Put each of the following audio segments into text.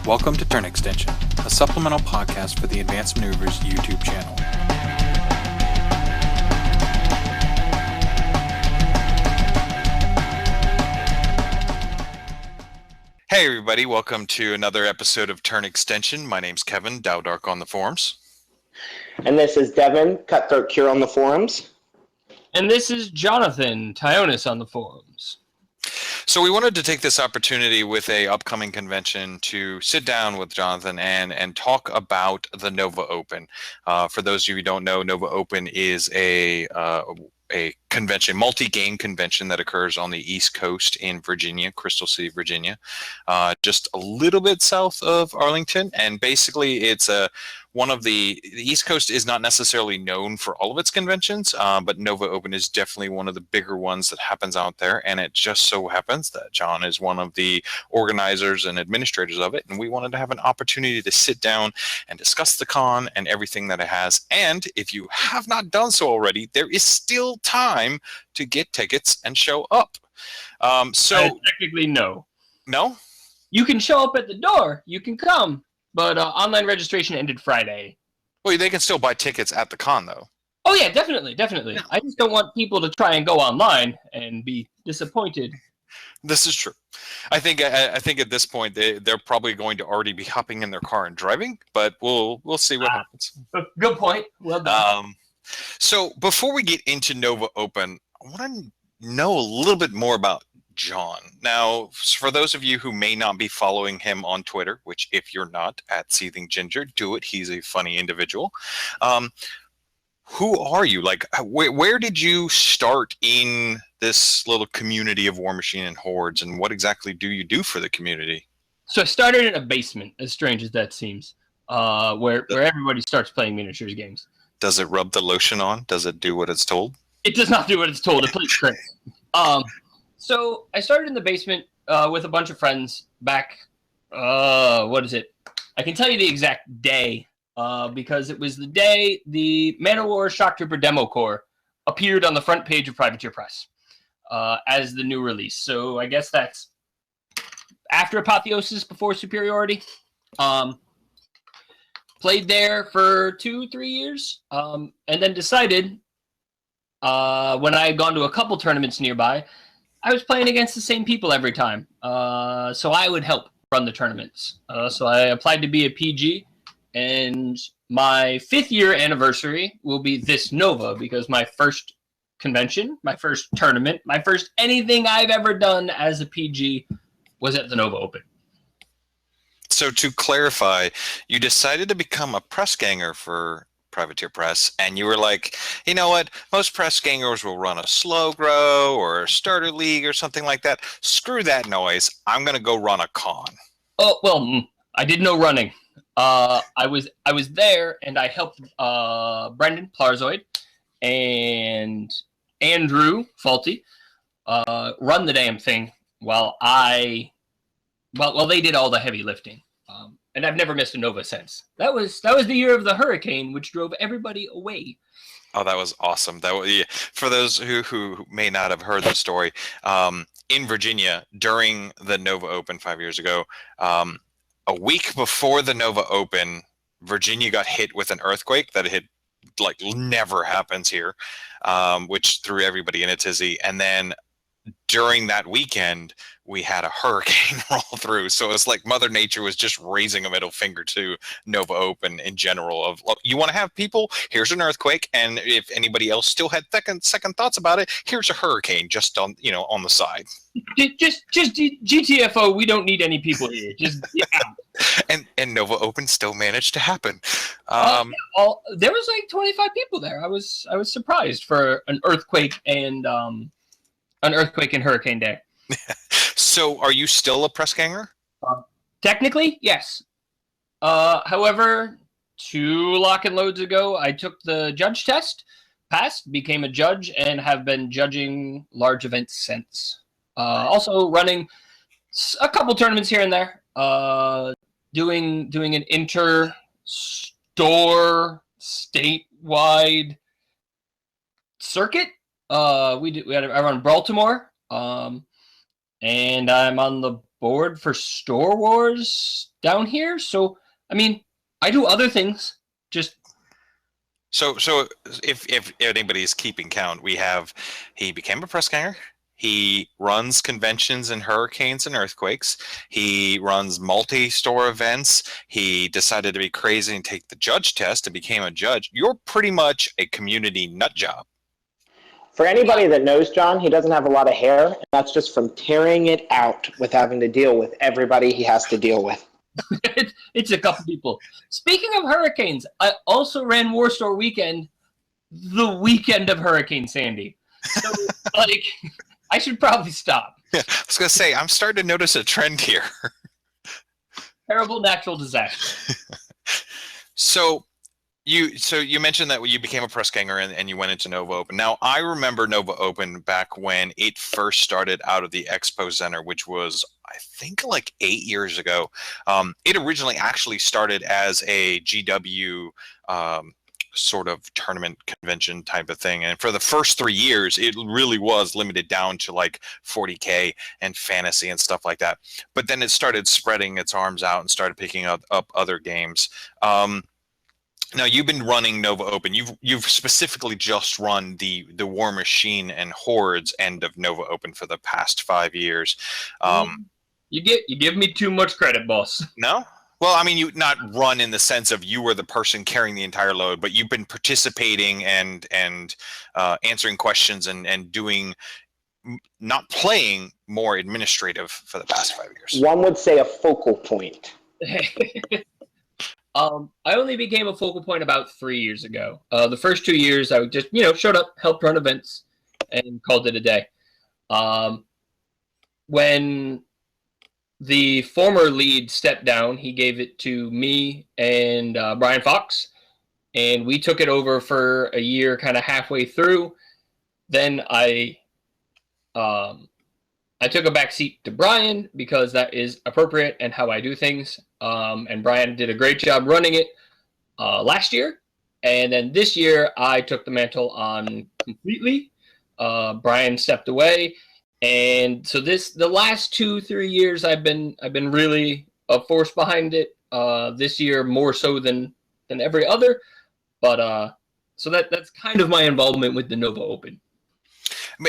Welcome to Turn Extension, a supplemental podcast for the Advanced Maneuvers YouTube channel. Hey everybody, welcome to another episode of Turn Extension. My name's Kevin, Dowdark on the forums. And this is Devin, Cutthroat Cure on the forums. And this is Jonathan, Tyonis on the forums. So we wanted to take this opportunity with a upcoming convention to sit down with Jonathan and talk about the NoVa Open. For those of you who don't know, NoVa Open is a convention, multi-game convention that occurs on the East Coast in Virginia, Crystal City, Virginia, just a little bit south of Arlington. And basically it's one of the East Coast is not necessarily known for all of its conventions, but NoVa Open is definitely one of the bigger ones that happens out there. And it just so happens that John is one of the organizers and administrators of it. And we wanted to have an opportunity to sit down and discuss the con and everything that it has. And if you have not done so already, there is still time to get tickets and show up. Technically, no. No? You can show up at the door. You can come. But online registration ended Friday. Well, they can still buy tickets at the con, though. Oh, yeah, definitely. Yeah. I just don't want people to try and go online and be disappointed. This is true. I think at this point they're probably going to already be hopping in their car and driving, but we'll see what happens. Good point. Well done. So before we get into NoVa Open, I want to know a little bit more about John. Now, for those of you who may not be following him on Twitter, which if you're not, at Seething Ginger, do it. He's a funny individual. Who are you? Like, where did you start in this little community of Warmachine and Hordes, and what exactly do you do for the community? So I started in a basement, as strange as that seems, where everybody starts playing miniatures games. Does it rub the lotion on? Does it do what it's told? It does not do what it's told. It plays tricks. So I started in the basement with a bunch of friends back, what is it? I can tell you the exact day because it was the day the Man of War Shock Trooper Demo Core appeared on the front page of Privateer Press as the new release. So I guess that's after Apotheosis, before Superiority. Played there for 2-3 years and then decided when I had gone to a couple tournaments nearby, I was playing against the same people every time, so I would help run the tournaments. So I applied to be a PG, and my 5th year anniversary will be this NoVa, because my first convention, my first tournament, my first anything I've ever done as a PG was at the NoVa Open. So to clarify, you decided to become a press ganger for Privateer Press, and you were like, you know what, most press gangers will run a slow grow or a starter league or something like that. Screw that noise. I'm going to go run a con. Oh, well, I did no running. I was there, and I helped Brendan Plarzoid and Andrew Faulty run the damn thing while they did all the heavy lifting. And I've never missed a NoVa since. That was the year of the hurricane, which drove everybody away. Oh, that was awesome. For those who may not have heard the story, in Virginia during the NoVa Open 5 years ago, a week before the NoVa Open, Virginia got hit with an earthquake that had never happens here, which threw everybody in a tizzy. And then during that weekend, we had a hurricane roll through. So it's like Mother Nature was just raising a middle finger to NoVa Open in general of, look, you want to have people? Here's an earthquake. And if anybody else still had second thoughts about it, here's a hurricane just on the side. Just GTFO, we don't need any people here. Just yeah. And NoVa Open still managed to happen. There was like 25 people there. I was surprised for an earthquake and Hurricane Day. So are you still a press ganger? Technically, yes. However, 2 lock and loads ago, I took the judge test, passed, became a judge, and have been judging large events since. Also running a couple tournaments here and there. Doing an inter-store statewide circuit. I run Baltimore. And I'm on the board for Store Wars down here. So, I mean, I do other things. Just So if anybody's keeping count, he became a press ganger. He runs conventions and hurricanes and earthquakes. He runs multi-store events. He decided to be crazy and take the judge test and became a judge. You're pretty much a community nut job. For anybody that knows John, he doesn't have a lot of hair, and that's just from tearing it out with having to deal with everybody he has to deal with. it's a couple people. Speaking of hurricanes, I also ran War Store Weekend the weekend of Hurricane Sandy. So, like, I should probably stop. Yeah, I was going to say, I'm starting to notice a trend here. Terrible natural disaster. So you mentioned that you became a press ganger and you went into NoVa Open. Now, I remember NoVa Open back when it first started out of the Expo Center, which was, I think, like 8 years ago. It originally actually started as a GW sort of tournament convention type of thing. And for the first 3 years, it really was limited down to like 40K and fantasy and stuff like that. But then it started spreading its arms out and started picking up other games. Now you've been running NoVa Open. You've specifically just run the Warmachine and Hordes end of NoVa Open for the past 5 years. You give me too much credit, boss. No? Well, I mean, you not run in the sense of you were the person carrying the entire load, but you've been participating and answering questions and doing, not playing, more administrative for the past 5 years. One would say a focal point. I only became a focal point about 3 years ago. The first 2 years, I just, showed up, helped run events, and called it a day. When the former lead stepped down, he gave it to me and Brian Fox, and we took it over for a year, kind of halfway through. Then I took a back seat to Brian because that is appropriate and how I do things. And Brian did a great job running it last year. And then this year, I took the mantle on completely. Brian stepped away. And so the last 2-3 years, I've been really a force behind it. This year, more so than every other. But so that's kind of my involvement with the NoVa Open.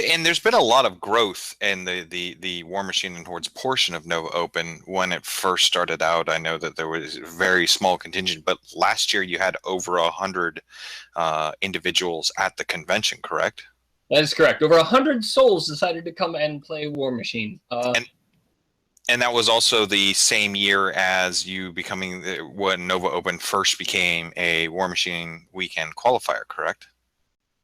And there's been a lot of growth in the Warmachine and Hordes portion of NoVa Open. When it first started out, I know that there was a very small contingent, but last year you had over 100 individuals at the convention, correct? That is correct. Over 100 souls decided to come and play Warmachine. And that was also the same year as you becoming when NoVa Open first became a Warmachine weekend qualifier, correct?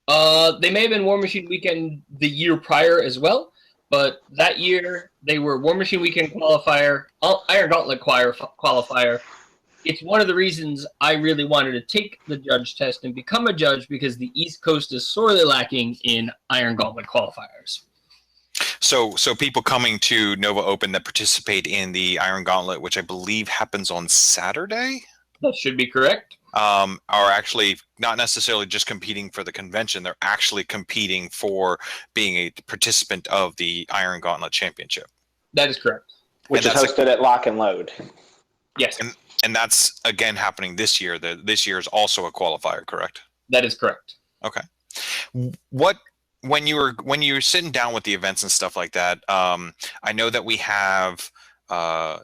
They may have been Warmachine Weekend the year prior as well, but that year they were Warmachine Weekend qualifier, Iron Gauntlet qualifier. It's one of the reasons I really wanted to take the judge test and become a judge, because the East Coast is sorely lacking in Iron Gauntlet qualifiers. So people coming to NoVa Open that participate in the Iron Gauntlet, which I believe happens on Saturday? That should be correct. Are actually not necessarily just competing for the convention. They're actually competing for being a participant of the Iron Gauntlet Championship. That is correct. Which is hosted at Lock and Load. Yes. And that's, again, happening this year. This year is also a qualifier, correct? That is correct. Okay. When you're sitting down with the events and stuff like that, I know that we have the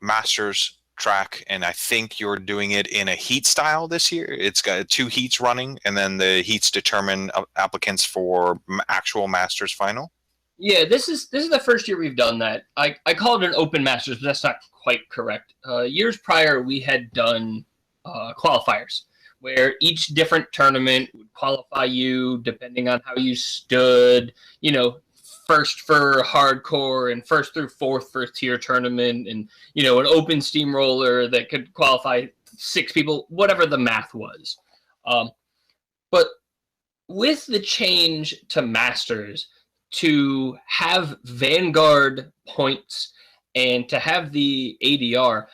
Masters track, and I think you're doing it in a heat style this year. It's got 2 heats running, and then the heats determine applicants for actual Masters final. Yeah, this is the first year we've done that. I call it an open Masters, but that's not quite correct. Years prior, we had done qualifiers, where each different tournament would qualify you depending on how you stood, first for hardcore and first through fourth for a tier tournament, and, an open steamroller that could qualify 6 people, whatever the math was. But with the change to Masters, to have Vanguard points and to have the ADR,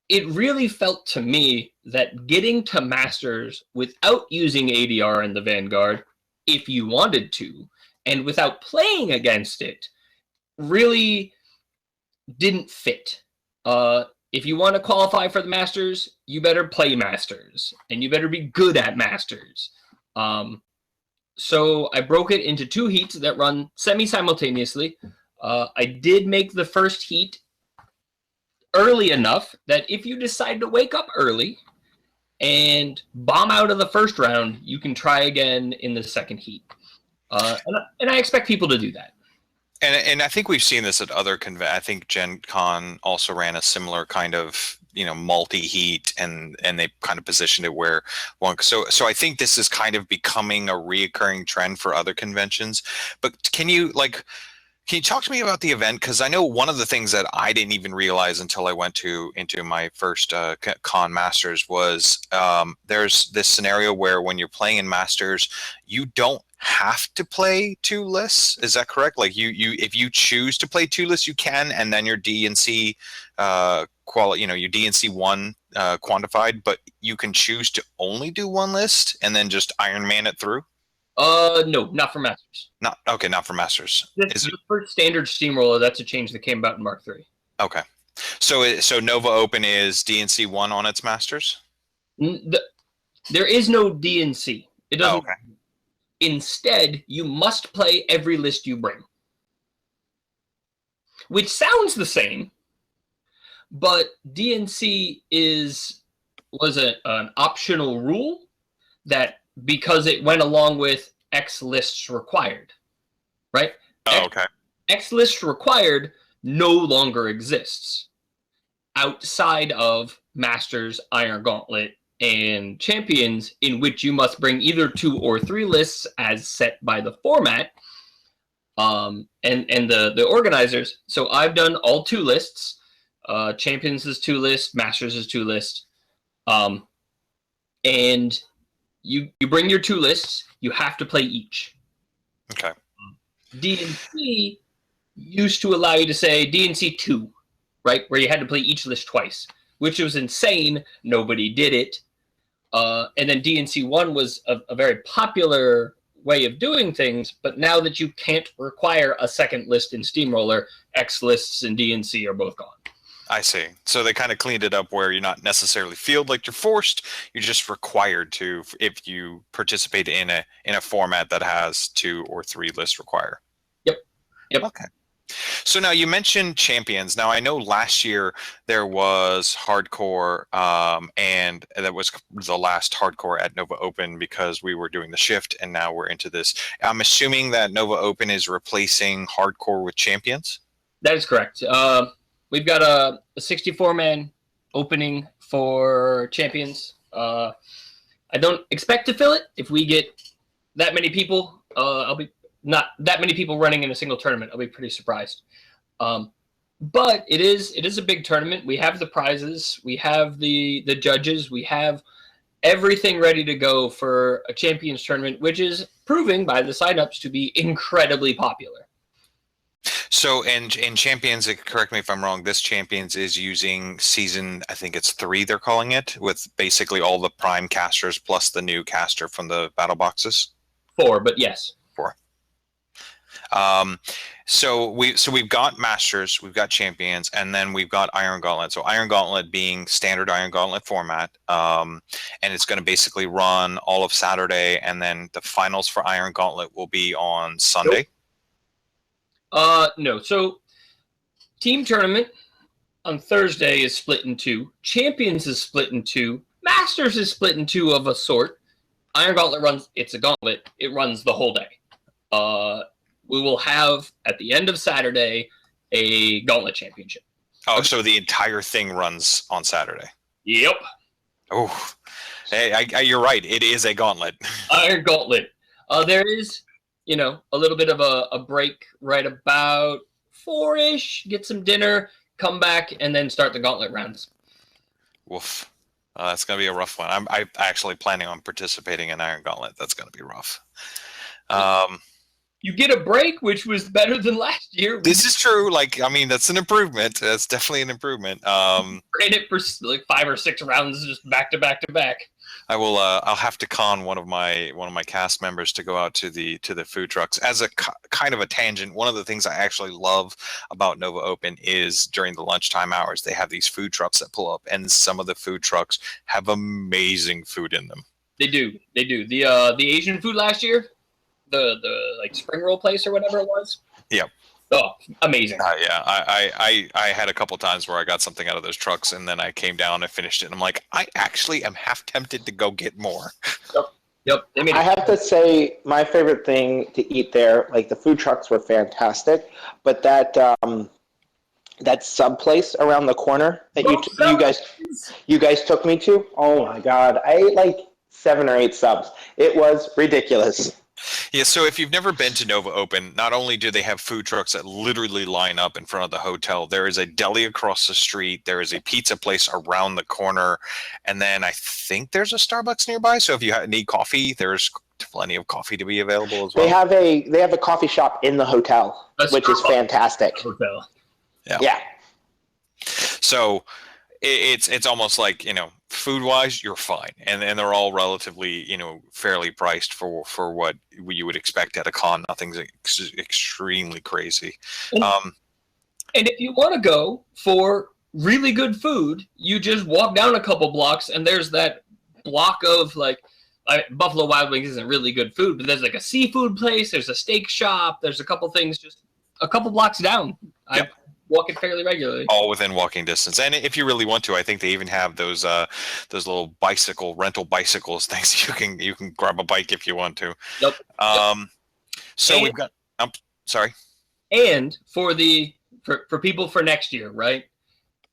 it really felt to me that getting to Masters without using ADR in the Vanguard, if you wanted to, and without playing against it, really didn't fit. If you want to qualify for the Masters, you better play Masters, and you better be good at Masters. So I broke it into 2 heats that run semi-simultaneously. I did make the first heat early enough that if you decide to wake up early and bomb out of the first round, you can try again in the second heat. And I expect people to do that. And I think we've seen this at other I think Gen Con also ran a similar kind of, multi-heat, and they kind of positioned it where one. So I think this is kind of becoming a reoccurring trend for other conventions. But can you talk to me about the event? Because I know one of the things that I didn't even realize until I went into my first Con Masters was there's this scenario where when you're playing in Masters, you don't have to play 2 lists. Is that correct? Like you if you choose to play 2 lists, you can, and then your DNC your DNC 1 quantified, but you can choose to only do 1 list and then just Iron Man it through. No, not for Masters. Not for Masters. This for standard Steamroller. That's a change that came about in Mark III. Okay, so NoVa Open is DNC 1 on its Masters. There is no DNC. It doesn't. Oh, okay. Instead, you must play every list you bring, which sounds the same, but DNC was an optional rule that, because it went along with X lists required, right? Oh, okay. X lists required no longer exists outside of Masters, Iron Gauntlet, and Champions, in which you must bring either 2 or 3 lists as set by the format, and the organizers. So I've done all 2 lists. Champions is 2 lists, Masters is 2 lists, and you bring your 2 lists. You have to play each. Okay. DNC used to allow you to say DNC 2, right, where you had to play each list twice, which was insane. Nobody did it. And then DNC 1 was a very popular way of doing things, but now that you can't require a second list in Steamroller, X lists and DNC are both gone. I see. So they kind of cleaned it up where you're not necessarily feel like you're forced. You're just required to, if you participate in a format that has 2 or 3 lists require. Yep. Okay. So now you mentioned Champions. Now I know last year there was Hardcore, and that was the last Hardcore at NoVa Open because we were doing the shift, and now we're into this. I'm assuming that NoVa Open is replacing Hardcore with Champions? That is correct. We've got a 64-man opening for Champions. I don't expect to fill it. If we get that many people, not that many people running in a single tournament, I'll be pretty surprised. But it is a big tournament. We have the prizes, we have the judges, we have everything ready to go for a Champions tournament, which is proving by the signups to be incredibly popular. So in Champions, correct me if I'm wrong, this Champions is using season, I think it's 3 they're calling it, with basically all the prime casters plus the new caster from the battle boxes? 4, but yes. 4. So we've got Masters, we've got Champions, and then we've got Iron Gauntlet. So Iron Gauntlet being standard Iron Gauntlet format, and it's going to basically run all of Saturday, and then the finals for Iron Gauntlet will be on Sunday. No. So team tournament on Thursday is split in 2. Champions is split in 2. Masters is split in 2 of a sort. Iron Gauntlet runs. It's a gauntlet. It runs the whole day. We will have, at the end of Saturday, a Gauntlet Championship. Oh, so the entire thing runs on Saturday? Yep. Oh, hey, you're right. It is a gauntlet. Iron Gauntlet. There is, a little bit of a break right about 4-ish, get some dinner, come back, and then start the Gauntlet rounds. Woof. That's going to be a rough one. I'm actually planning on participating in Iron Gauntlet. That's going to be rough. You get a break, which was better than last year. This is true. That's an improvement. That's definitely an improvement. Ran it for 5 or 6 rounds, just back to back to back. I will. I'll have to con one of my cast members to go out to the food trucks. As a kind of a tangent, one of the things I actually love about Nova Open is during the lunchtime hours they have these food trucks that pull up, and some of the food trucks have amazing food in them. They do. They do. The Asian food last year, the like spring roll place or whatever it was. Yep. Oh, amazing. Yeah, I had a couple times where I got something out of those trucks, and then I came down and finished it, and I'm like, I actually am half tempted to go get more. Yep. I have to say, my favorite thing to eat there, like the food trucks were fantastic, but that sub place around the corner that you guys took me to, oh my God, I ate like 7 or 8 subs. It was ridiculous. Yeah, so if you've never been to Nova Open, not only do they have food trucks that literally line up in front of the hotel, there is a deli across the street, there is a pizza place around the corner, and then I think there's a Starbucks nearby. So if you need coffee, there's plenty of coffee to be available as well. They have a coffee shop in the hotel, which is fantastic. Hotel. Yeah. So it's almost like, food wise, you're fine, and they're all relatively, fairly priced for what you would expect at a con. Nothing's extremely crazy. And if you want to go for really good food, you just walk down a couple blocks, and there's that block of like Buffalo Wild Wings isn't really good food, but there's like a seafood place, there's a steak shop, there's a couple things just a couple blocks down. Yep. Walk it fairly regularly. All within walking distance. And if you really want to, I think they even have those little rental bicycles things. You can grab a bike if you want to. Yep. So we've got sorry. And for people for next year, right?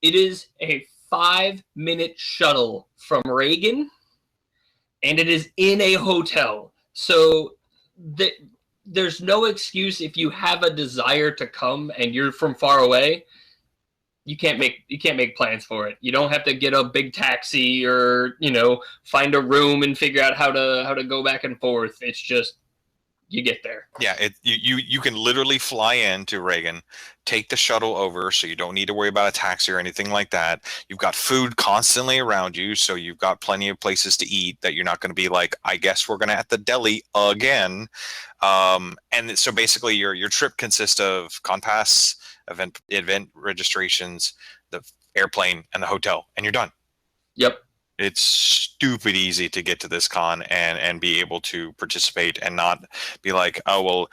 It is a 5-minute shuttle from Reagan, and it is in a hotel. So there's no excuse if you have a desire to come and you're from far away. You can't make plans for it. You don't have to get a big taxi or find a room and figure out how to go back and forth. It's just you get there. Yeah, you can literally fly into Reagan, take the shuttle over, so you don't need to worry about a taxi or anything like that. You've got food constantly around you, so you've got plenty of places to eat that you're not going to be like, I guess we're going to at the deli again. And so basically your trip consists of con pass, event registrations, the airplane, and the hotel, and you're done. Yep. It's stupid easy to get to this con and be able to participate and not be like, oh, well,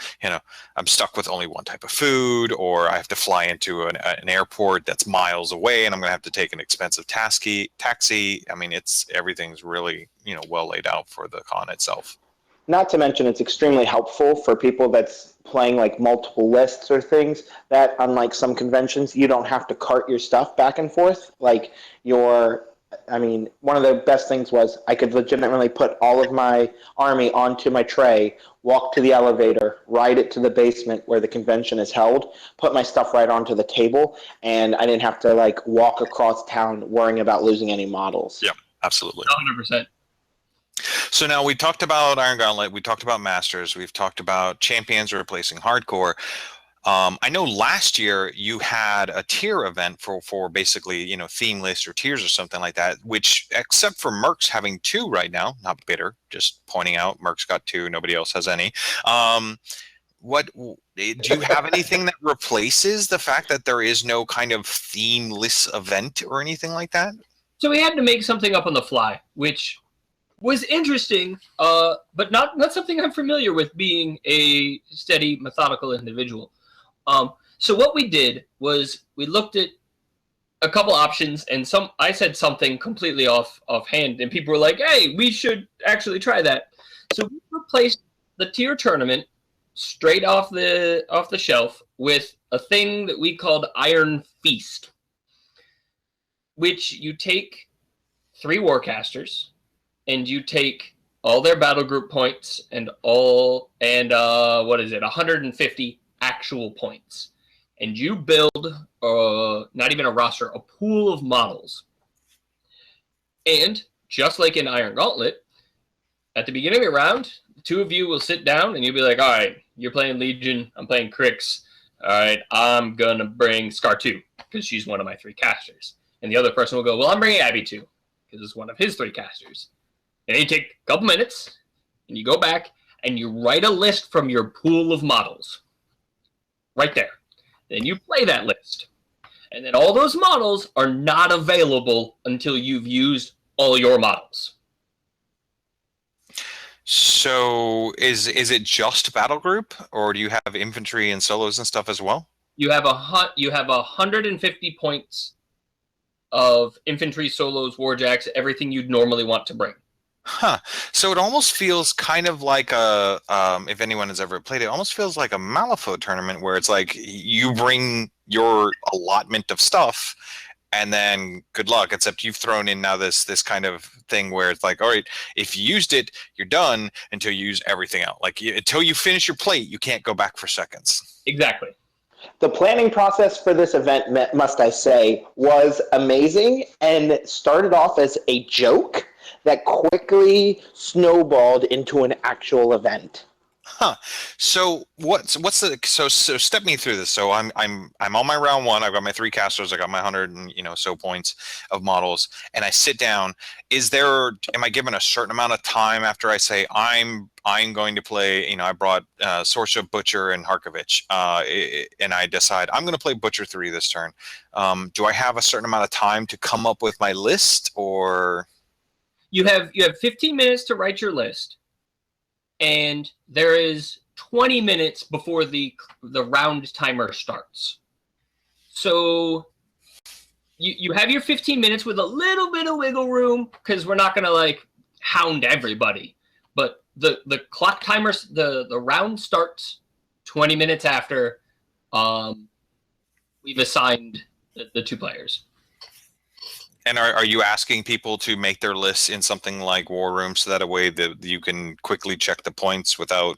I'm stuck with only one type of food, or I have to fly into an airport that's miles away and I'm going to have to take an expensive taxi. I mean, everything's really, well laid out for the con itself. Not to mention, it's extremely helpful for people that's playing like multiple lists or things that, unlike some conventions, you don't have to cart your stuff back and forth. Like one of the best things was I could legitimately put all of my army onto my tray, walk to the elevator, ride it to the basement where the convention is held, put my stuff right onto the table, and I didn't have to like walk across town worrying about losing any models. Yeah, absolutely. 100%. So now we talked about Iron Gauntlet, we talked about Masters, we've talked about Champions replacing Hardcore. I know last year you had a tier event for basically, theme lists or tiers or something like that, which, except for Mercs having 2 right now, not bitter, just pointing out Mercs got 2, nobody else has any. Do you have anything that replaces the fact that there is no kind of theme list event or anything like that? So we had to make something up on the fly, which was interesting, but not something I'm familiar with, being a steady, methodical individual. So what we did was we looked at a couple options, and I said something completely offhand, and people were like, "Hey, we should actually try that." So we replaced the tier tournament straight off the shelf with a thing that we called Iron Feast, which you take 3 warcasters, and you take all their battle group points and 150 actual points, and you build not even a roster, a pool of models. And just like in Iron Gauntlet, at the beginning of the round, the 2 of you will sit down and you'll be like, all right, you're playing Legion, I'm playing Crix. All right, I'm gonna bring Scar 2 because she's one of my 3 casters. And the other person will go, well, I'm bringing Abby 2 because it's one of his 3 casters. And you take a couple minutes, and you go back, and you write a list from your pool of models. Right there. Then you play that list. And then all those models are not available until you've used all your models. So is it just battle group, or do you have infantry and solos and stuff as well? You have 150 points of infantry, solos, warjacks, everything you'd normally want to bring. Huh. So it almost feels kind of like a, if anyone has ever played it, almost feels like a Malifaux tournament where it's like you bring your allotment of stuff and then good luck, except you've thrown in now this kind of thing where it's like, all right, if you used it, you're done until you use everything out. Like until you finish your plate, you can't go back for seconds. Exactly. The planning process for this event, must I say, was amazing and started off as a joke that quickly snowballed into an actual event. Huh. So what's the so step me through this. So I'm on my round one. I've got my 3 casters. I got my 100 and so points of models, and I sit down. Am I given a certain amount of time after I say I'm going to play? I brought Sorsha, Butcher, and Harkovich, and I decide I'm going to play Butcher 3 this turn. Do I have a certain amount of time to come up with my list, or you have 15 minutes to write your list? And there is 20 minutes before the round timer starts. So you have your 15 minutes with a little bit of wiggle room, because we're not going to hound everybody. But the clock timer, the round starts 20 minutes after we've assigned the 2 players. And are you asking people to make their lists in something like War Room so that a way that you can quickly check the points without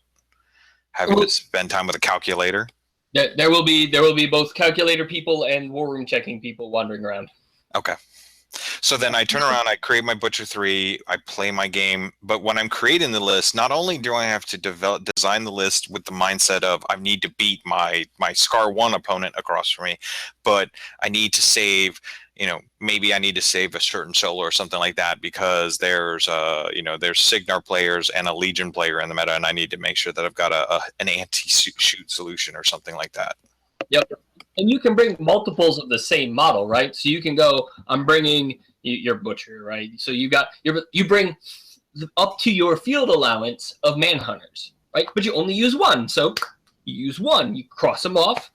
having to spend time with a calculator? There will be both calculator people and War Room checking people wandering around. Okay. So then I turn around, I create my Butcher 3, I play my game, but when I'm creating the list, not only do I have to design the list with the mindset of I need to beat my Scar 1 opponent across from me, but I need to save, maybe I need to save a certain solo or something like that because there's Signar players and a Legion player in the meta, and I need to make sure that I've got an anti-shoot solution or something like that. Yep. And you can bring multiples of the same model, right? So you can go, I'm bringing your Butcher, right? So you bring up to your field allowance of Manhunters, right? But you only use 1. So you use 1, you cross them off.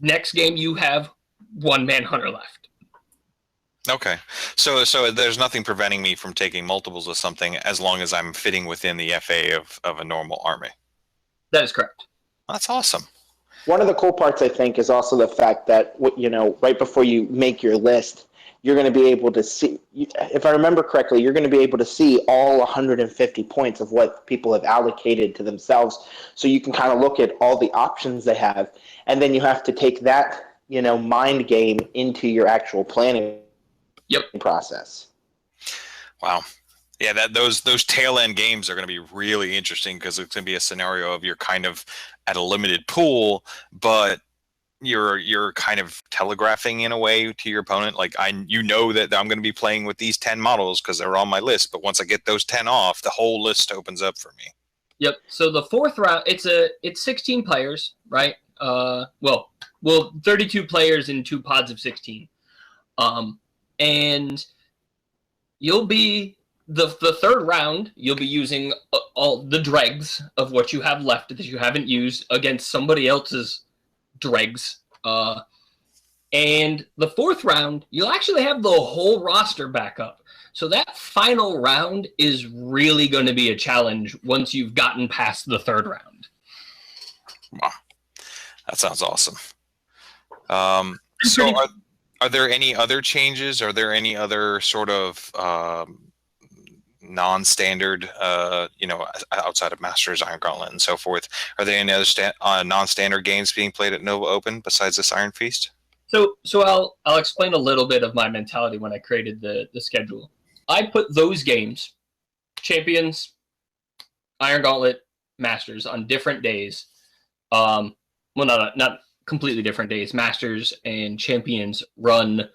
Next game, you have 1 Manhunter left. Okay. So there's nothing preventing me from taking multiples of something as long as I'm fitting within the FA of a normal army. That is correct. That's awesome. One of the cool parts, I think, is also the fact that, right before you make your list, you're going to be able to see, if I remember correctly, you're going to be able to see all 150 points of what people have allocated to themselves. So you can kind of look at all the options they have, and then you have to take that, mind game into your actual planning process. Wow. Yeah, those tail end games are going to be really interesting because it's going to be a scenario of you're kind of at a limited pool, but you're kind of telegraphing in a way to your opponent. Like that I'm going to be playing with these 10 models because they're on my list, but once I get those 10 off, the whole list opens up for me. Yep. So the 4th round, it's 16 players, right? 32 players in 2 pods of 16, and you'll be. The 3rd round, you'll be using all the dregs of what you have left that you haven't used against somebody else's dregs. And the 4th round, you'll actually have the whole roster back up. So that final round is really going to be a challenge once you've gotten past the 3rd round. Wow. That sounds awesome. So are there any other changes? Are there any other sort of non-standard, outside of Masters, Iron Gauntlet, and so forth? Are there any other non-standard games being played at NoVa Open besides this Iron Feast? So I'll explain a little bit of my mentality when I created the schedule. I put those games, Champions, Iron Gauntlet, Masters, on different days. Well, not completely different days. Masters and Champions run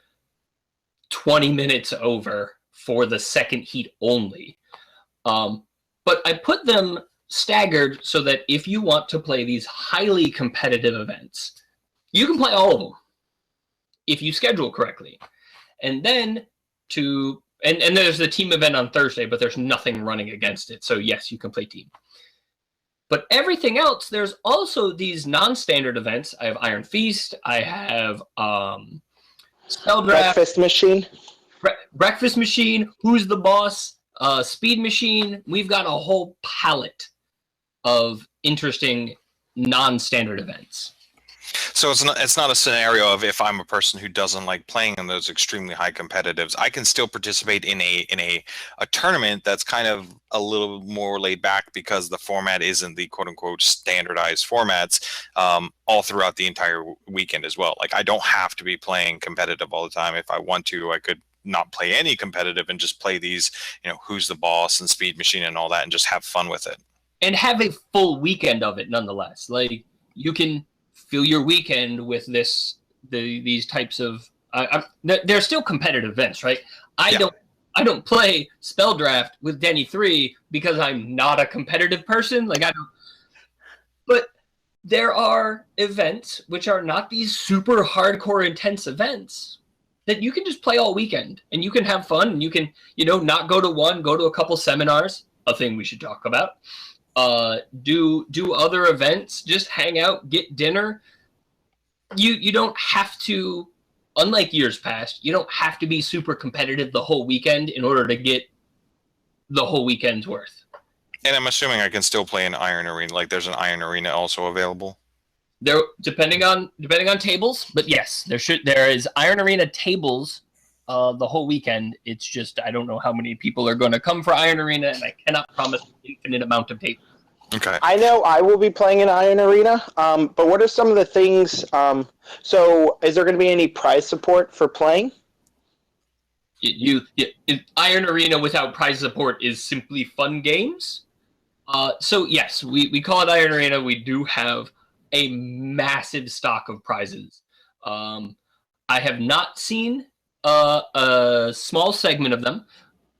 20 minutes over for the second heat only. But I put them staggered so that if you want to play these highly competitive events, you can play all of them if you schedule correctly. And then and there's the team event on Thursday, but there's nothing running against it. So yes, you can play team. But everything else, there's also these non-standard events. I have Iron Feast. I have Spell Draft. Breakfast Machine. Breakfast Machine. Who's the Boss? Speed Machine. We've got a whole palette of interesting non-standard events. So it's not a scenario of if I'm a person who doesn't like playing in those extremely high competitives, I can still participate in a tournament that's kind of a little more laid back because the format isn't the quote unquote standardized formats all throughout the entire weekend as well. Like I don't have to be playing competitive all the time. If I want to, I could not play any competitive and just play these, Who's the Boss and Speed Machine and all that and just have fun with it. And have a full weekend of it nonetheless. Like you can fill your weekend with these types of they're still competitive events, right? I don't play Spell Draft with Denny 3 because I'm not a competitive person. But there are events which are not these super hardcore intense events that you can just play all weekend and you can have fun and you can, not go to one, go to a couple seminars, a thing we should talk about. Do other events, just hang out, get dinner. You don't have to, unlike years past, you don't have to be super competitive the whole weekend in order to get the whole weekend's worth. And I'm assuming I can still play an Iron Arena. Like there's an Iron Arena also available. There, depending on tables, but yes, there is Iron Arena tables the whole weekend. It's just I don't know how many people are going to come for Iron Arena, and I cannot promise an infinite amount of tables. Okay. I know I will be playing in Iron Arena, but what are some of the things? So, is there going to be any prize support for playing? Iron Arena without prize support is simply fun games. So yes, we call it Iron Arena. We do have a massive stock of prizes. I have not seen a small segment of them,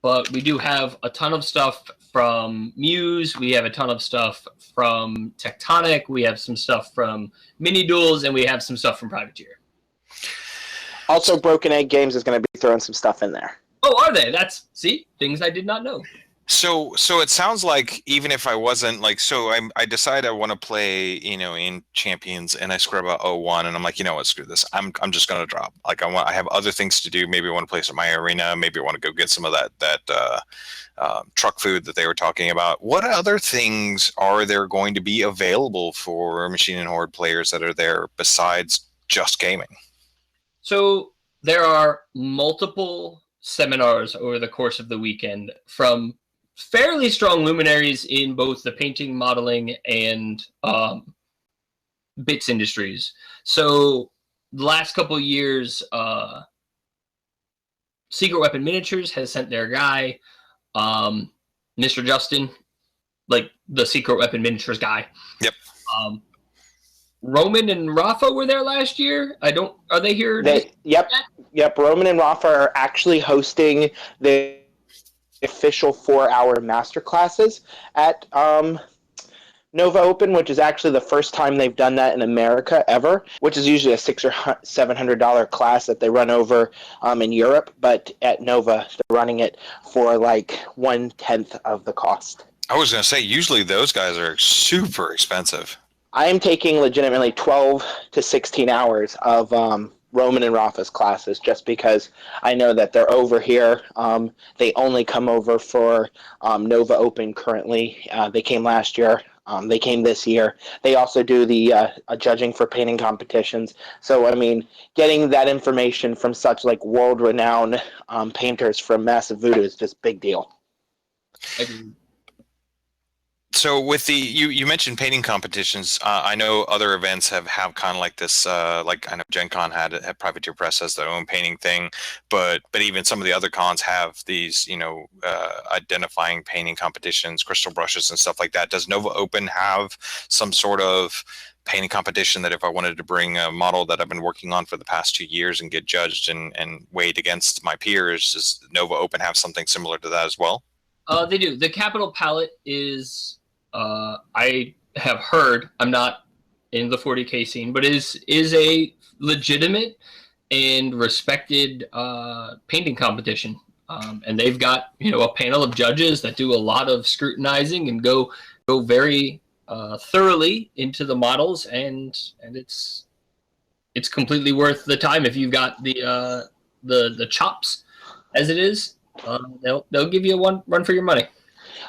but we do have a ton of stuff from Muse. We have a ton of stuff from Tectonic. We have some stuff from Mini Duels, and we have some stuff from Privateer. Also, Broken Egg Games is going to be throwing some stuff in there. Oh, are they? See, things I did not know. So it sounds like even if I wasn't I decide I want to play, in Champions and I scrub out 01 and I'm like, what, screw this. I'm just going to drop. Like I have other things to do. Maybe I want to play some My Arena. Maybe I want to go get some of that truck food that they were talking about. What other things are there going to be available for Machine and Horde players that are there besides just gaming? So there are multiple seminars over the course of the weekend from fairly strong luminaries in both the painting, modeling, and bits industries. So the last couple of years, Secret Weapon Miniatures has sent their guy, Mr. Justin, like the Secret Weapon Miniatures guy. Yep. Roman and Rafa were there last year. Are they here? Yep. Roman and Rafa are actually hosting the official 4-hour masterclasses at NoVa Open, which is actually the first time they've done that in America ever, which is usually a $600 or $700 class that they run over in Europe, but at NoVa they're running it for like 1/10 of the cost. I was going to say, usually those guys are super expensive. I am taking legitimately 12 to 16 hours of Roman and Rafa's classes just because I know that they're over here. They only come over for NoVa Open currently. They came last year. They came this year. They also do the judging for painting competitions. So, I mean, getting that information from such like world-renowned painters from Massive Voodoo is just a big deal. So with the you mentioned painting competitions, I know other events have kind of like this, like I know Gen Con had Privateer Press has their own painting thing, but even some of the other cons have these, identifying painting competitions, crystal brushes and stuff like that. Does NoVa Open have some sort of painting competition that if I wanted to bring a model that I've been working on for the past 2 years and get judged and weighed against my peers, does NoVa Open have something similar to that as well? They do. The Capital Palette is, I have heard, I'm not in the 40K scene, but is a legitimate and respected painting competition. And they've got, a panel of judges that do a lot of scrutinizing and go very thoroughly into the models, and it's completely worth the time if you've got the chops, as it is. They'll give you one run for your money.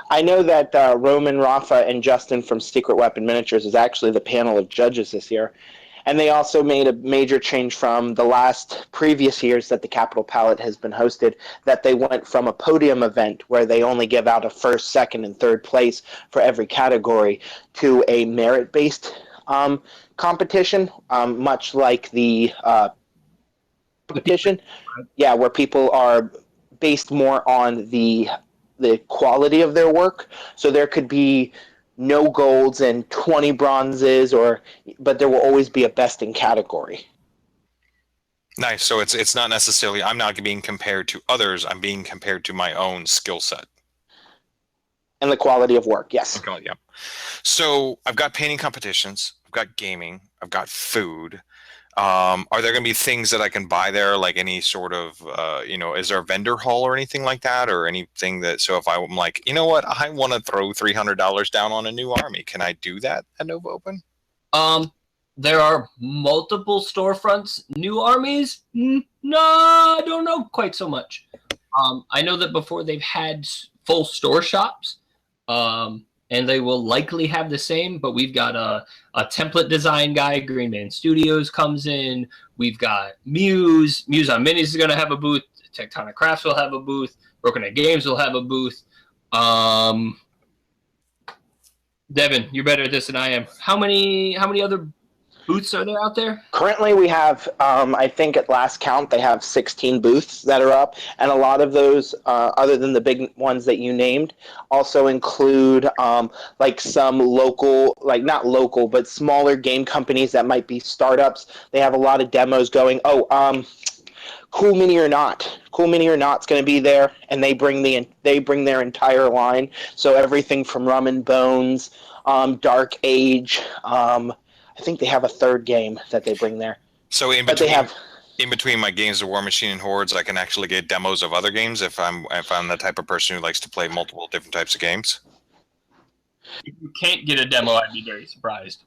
I know that Roman, Rafa, and Justin from Secret Weapon Miniatures is actually the panel of judges this year. And they also made a major change from the previous years that the Capital Palette has been hosted, that they went from a podium event where they only give out a first, second, and third place for every category to a merit-based competition, much like the competition. Yeah, where people are based more on the quality of their work. So there could be no golds and 20 bronzes, but there will always be a best in category. Nice. So it's not necessarily, I'm not being compared to others, I'm being compared to my own skill set. And the quality of work, yes. Okay, yeah. So I've got painting competitions, I've got gaming, I've got food. Are there going to be things that I can buy there, like any sort of, is there a vendor hall or anything like that, or anything that, so if I'm like, you know what, I want to throw $300 down on a new army, can I do that at NoVa Open? There are multiple storefronts. New armies? No, I don't know quite so much. I know that before they've had full store shops, and they will likely have the same, but we've got a template design guy. Green Man Studios comes in. We've got Muse. Muse on Minis is going to have a booth. Tectonic Crafts will have a booth. Broken Egg Games will have a booth. Devin, you're better at this than I am. How many other booths are there out there? Currently we have, I think at last count, they have 16 booths that are up, and a lot of those, other than the big ones that you named, also include like some local, like not local, but smaller game companies that might be startups. They have a lot of demos going. Cool Mini or Not. Cool Mini or Not's going to be there, and they bring their entire line. So everything from Rum and Bones, Dark Age, I think they have a third game that they bring there. So in between my games of Warmachine and Hordes, I can actually get demos of other games if I'm the type of person who likes to play multiple different types of games. If you can't get a demo, I'd be very surprised.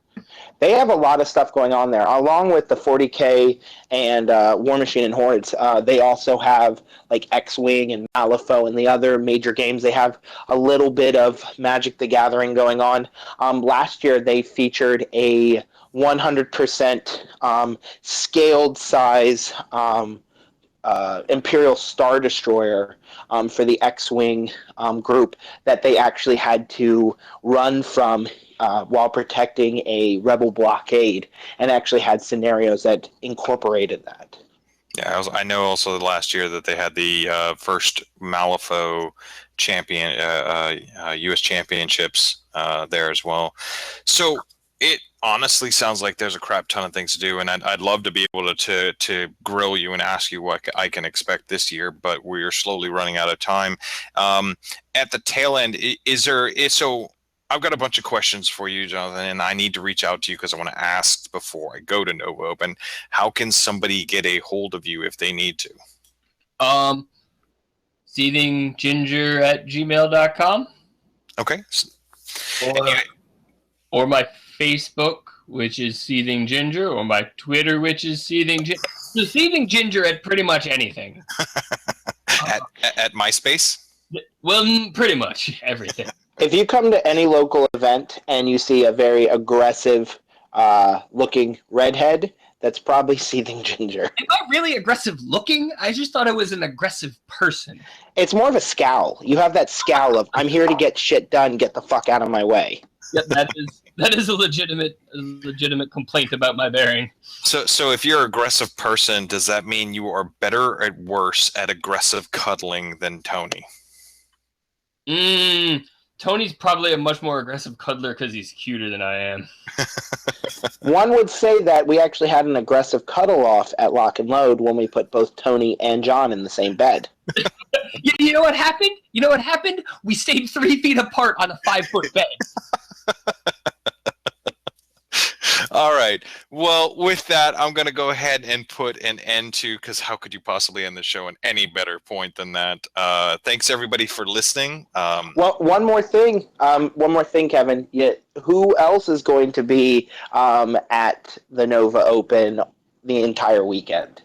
They have a lot of stuff going on there. Along with the 40K and Warmachine and Hordes, they also have like X-Wing and Malifaux and the other major games. They have a little bit of Magic the Gathering going on. Last year, they featured a 100% scaled size Imperial Star Destroyer for the X-Wing group that they actually had to run from while protecting a rebel blockade, and actually had scenarios that incorporated that. Yeah, I know also last year that they had the first Malifaux champion, U.S. championships there as well. So it honestly sounds like there's a crap ton of things to do, and I'd love to be able to grill you and ask you what I can expect this year, but we're slowly running out of time. At the tail end, so I've got a bunch of questions for you, Jonathan, and I need to reach out to you because I want to ask before I go to NoVa Open. How can somebody get a hold of you if they need to? seethingginger@gmail.com. Okay. Or my Facebook, which is Seething Ginger, or my Twitter, which is Seething Ginger. So Seething Ginger at pretty much anything. At MySpace? Well, pretty much everything. If you come to any local event and you see a very aggressive looking redhead, that's probably Seething Ginger. Am I really aggressive looking? I just thought I was an aggressive person. It's more of a scowl. You have that scowl of, I'm here to get shit done, get the fuck out of my way. Yep, that is a legitimate complaint about my bearing. So if you're an aggressive person, does that mean you are better or worse at aggressive cuddling than Tony? Tony's probably a much more aggressive cuddler because he's cuter than I am. One would say that we actually had an aggressive cuddle off at Lock and Load when we put both Tony and John in the same bed. You know what happened? You know what happened? We stayed 3 feet apart on a 5-foot bed. All right. Well, with that, I'm going to go ahead and put an end to, because how could you possibly end the show on any better point than that? Thanks, everybody, for listening. Well, one more thing, Kevin. Who else is going to be at the NoVa Open the entire weekend?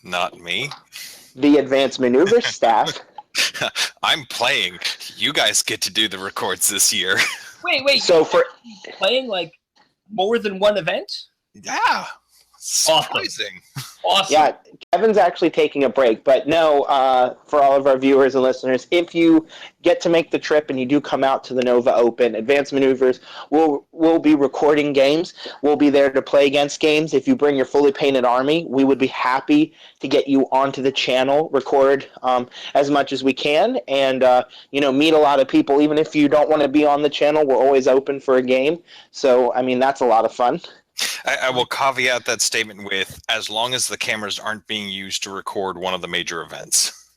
Not me. The Advanced Maneuvers staff. I'm playing. You guys get to do the records this year. Wait. So for playing like more than one event? Yeah. Surprising. Awesome. Yeah, Kevin's actually taking a break, but no, for all of our viewers and listeners, if you get to make the trip and you do come out to the NoVa Open, Advanced Maneuvers will be recording games. We'll be there to play against games. If you bring your fully painted army, we would be happy to get you onto the channel, record as much as we can, and meet a lot of people. Even if you don't want to be on the channel, we're always open for a game. So, I mean, that's a lot of fun. I will caveat that statement with, as long as the cameras aren't being used to record one of the major events.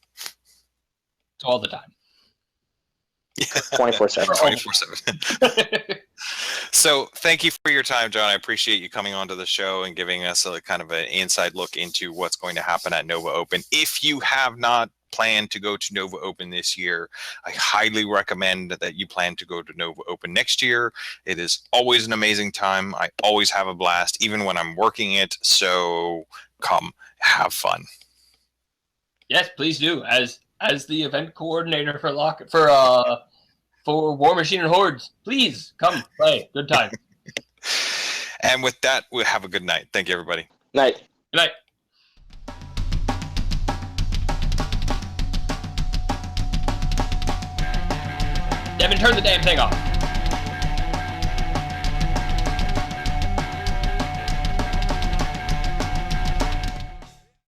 All the time. 24/7. 24/7. So thank you for your time, John. I appreciate you coming onto the show and giving us a kind of an inside look into what's going to happen at NoVa Open. If you have not planned to go to NoVa Open this year, I highly recommend that you plan to go to NoVa Open next year. It is always an amazing time. I always have a blast, even when I'm working it. So come, have fun. Yes, please do. As the event coordinator for Warmachine and Hordes, please come play. Good time. And with that, we'll have a good night. Thank you, everybody. Night. Good night. Devin, turn the damn thing off.